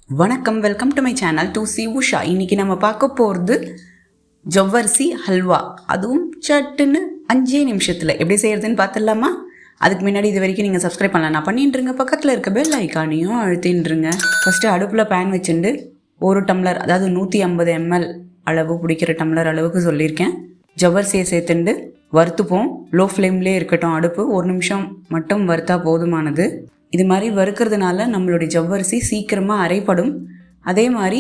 வணக்கம், welcome to my channel to C Usha. இன்றைக்கி நம்ம பார்க்க போகிறது ஜவ்வரிசி ஹல்வா. அதுவும் சட்டுன்னு 5 நிமிஷத்தில் எப்படி செய்கிறதுன்னு பார்த்துடலாமா? அதுக்கு முன்னாடி இது வரைக்கும் நீங்கள் சப்ஸ்கிரைப் பண்ணலாம், நான் பண்ணிட்டுருங்க. பக்கத்தில் இருக்க பெல் ஐக்கானையும் அழுத்தின்றுங்க. ஃபஸ்ட்டு அடுப்பில் பேன் வச்சுட்டு 1 டம்ளர், அதாவது 150 ml அளவு பிடிக்கிற டம்ளர் அளவுக்கு சொல்லியிருக்கேன், ஜவ்வரிசியை சேர்த்துண்டு வறுத்துப்போம். லோ ஃப்ளேம்லேயே இருக்கட்டும் அடுப்பு. 1 நிமிஷம் மட்டும் வறுத்தா போதுமானது. இது மாதிரி வறுக்கிறதுனால நம்மளுடைய ஜவ்வரிசி சீக்கிரமாக அரைப்படும், அதே மாதிரி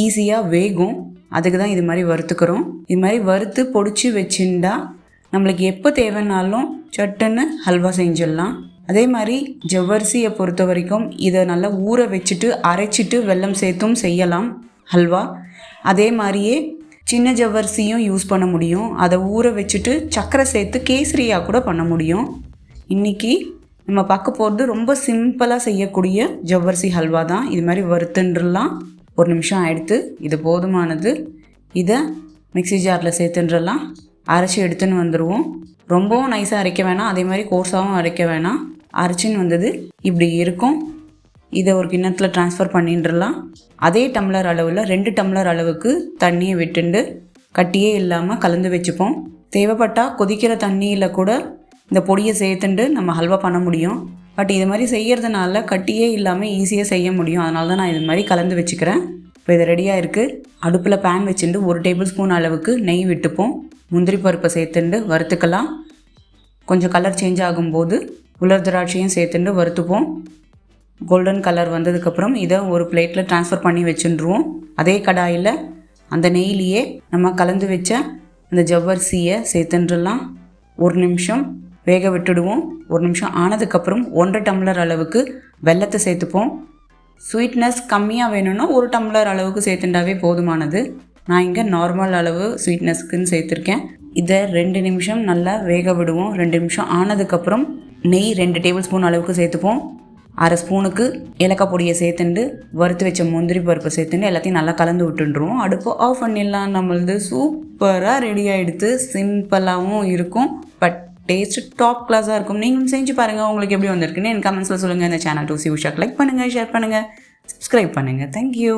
ஈஸியாக வேகும். அதுக்கு தான் இது மாதிரி வறுத்துக்கிறோம். இது மாதிரி வறுத்து பொடிச்சு வச்சுட்டா நம்மளுக்கு எப்போ தேவைன்னாலும் சட்டுன்னு ஹல்வா செஞ்சிடலாம். அதே மாதிரி ஜவ்வரிசியை பொறுத்த வரைக்கும் இதை நல்லா ஊற வச்சுட்டு அரைச்சிட்டு வெல்லம் சேர்த்தும் செய்யலாம் ஹல்வா. அதே மாதிரியே சின்ன ஜவ்வரிசியும் யூஸ் பண்ண முடியும். அதை ஊற வச்சுட்டு சர்க்கரை சேர்த்து கேசரியாக கூட பண்ண முடியும். இன்றைக்கி நம்ம பார்க்க போகிறது ரொம்ப சிம்பிளாக செய்யக்கூடிய ஜவ்வரிசி ஹல்வா தான். இது மாதிரி வறுத்துன்றலாம். 1 நிமிஷம் ஆகிடுத்து, இது போதுமானது. இதை மிக்ஸி ஜாரில் சேர்த்துன்றலாம், அரைச்சி எடுத்துன்னு வந்துடுவோம். ரொம்பவும் நைஸாக அரைக்க வேணாம், அதே மாதிரி கோர்ஸாகவும் அரைக்க வேணாம். அரைச்சின்னு வந்தது இப்படி இருக்கும். இதை ஒரு கிண்ணத்தில் ட்ரான்ஸ்ஃபர் பண்ணின்றலாம். அதே டம்ளர் அளவில் 2 டம்ளர் அளவுக்கு தண்ணியை விட்டுண்டு கட்டியே இல்லாமல் கலந்து வச்சுப்போம். தேவைப்பட்டால் கொதிக்கிற தண்ணியில் கூட இந்த பொடியை சேர்த்துண்டு நம்ம ஹல்வா பண்ண முடியும். பட் இது மாதிரி செய்கிறதுனால கட்டியே இல்லாமல் ஈஸியாக செய்ய முடியும். அதனால தான் நான் இது மாதிரி கலந்து வச்சுக்கிறேன். இப்போ இது ரெடியாக இருக்குது. அடுப்பில் பேன் வச்சுட்டு 1 டேபிள் ஸ்பூன் அளவுக்கு நெய் விட்டுப்போம். முந்திரி பருப்பை சேர்த்துண்டு வறுத்துக்கலாம். கொஞ்சம் கலர் சேஞ்ச் ஆகும்போது உலர் திராட்சையும் சேர்த்துண்டு வறுத்துப்போம். கோல்டன் கலர் வந்ததுக்கப்புறம் இதை ஒரு பிளேட்டில் ட்ரான்ஸ்ஃபர் பண்ணி வச்சுருவோம். அதே கடாயில் அந்த நெய்லியே நம்ம கலந்து வச்ச அந்த ஜவ்வரிசியை சேர்த்துன்றலாம். 1 நிமிஷம் வேக விட்டுடுவோம். 1 நிமிஷம் ஆனதுக்கப்புறம் 1.5 டம்ளர் அளவுக்கு வெல்லத்தை சேர்த்துப்போம். ஸ்வீட்னஸ் கம்மியாக வேணும்னா 1 டம்ளர் அளவுக்கு சேர்த்துட்டாவே போதுமானது. நான் இங்கே நார்மல் அளவு ஸ்வீட்னஸ்க்குன்னு சேர்த்துருக்கேன். இதை 2 நிமிஷம் நல்லா வேக விடுவோம். 2 நிமிஷம் ஆனதுக்கப்புறம் நெய் 2 டேபிள் ஸ்பூன் அளவுக்கு சேர்த்துப்போம். 1/2 ஸ்பூனுக்கு ஏலக்காய் பொடியை சேர்த்துண்டு வறுத்து வச்ச முந்திரி பருப்பை சேர்த்துண்டு எல்லாத்தையும் நல்லா கலந்து விட்டுருவோம். அடுப்பு ஆஃப் பண்ணிடலாம். நம்மளது சூப்பராக ரெடி ஆகிடுது. சிம்பிளாகவும் இருக்கும், பட் டேஸ்ட்டு டாப் கிளாஸாக இருக்கும். நீங்களும் செஞ்சு பாருங்கள், உங்களுக்கு எப்படி வந்திருக்குன்னு எனக்கு கமெண்ட்ஸில் சொல்லுங்கள். இந்த சேனல் டு சி உஷாக்கு லைக் பண்ணுங்கள், ஷேர் பண்ணுங்கள், சப்ஸ்கிரைப் பண்ணுங்கள். தேங்க்யூ.